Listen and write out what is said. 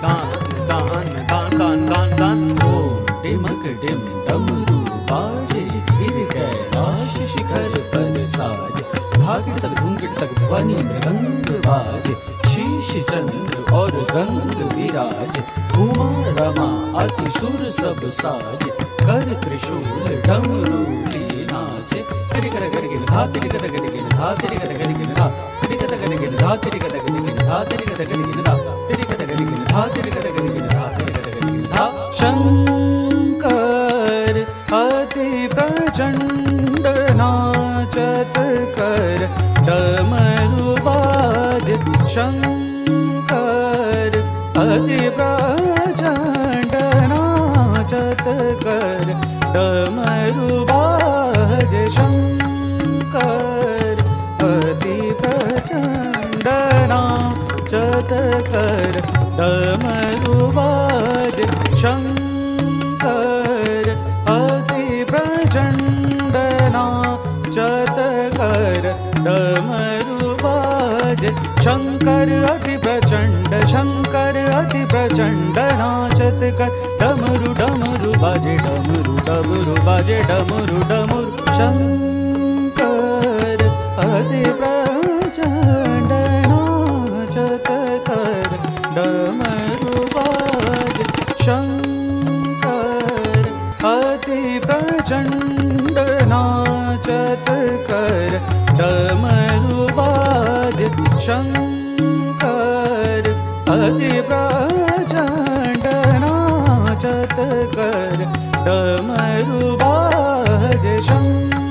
दान दान दान दान दान। ओम डिमक डिम डमरू बाजे, गिर कैलाश शिखर पर साजे, धागिड़ तक घुंघट तक ध्वनि मृदंग बाजे, शीश चंद्र और गंग विराजे, उमा रमा अति सुर सब साजे, कर त्रिशूल डमरू ली नाचे, तिरि कर गर गिर धा तिरि कर गर गिर धा तिरि कर गर गिर धा तिरि कर गर गिर धा तिरि कर गर गिर धा तिरि कर गर गिर धा तिरि कर गर गिर धा तिरि कर गर गिर धा तिरि कर गर गिर धा। शंकर अति प्रचंड नाचत कर डमरू बाजे, शंकर अति प्रचंड नाचत कर डमरू बाजे, शंकर अति प्रचंड नाचत कर डमरू बाजे, शंकर अति प्रचंड नाचत कर डमरू बाजे, शंकर अति प्रचंड, शंकर अति प्रचंड नाचत कर डमरू डमरू बाजे, डमरू डमरू बाजे, डमरू डमरू, शंकर अति प्रचंड नाचत कर डमरू बाजे, शंकर अति प्रचंड नाचत कर डमरू बाजे, शंकर अति प्रचंड नाचत कर डमरू बाजे, शंकर।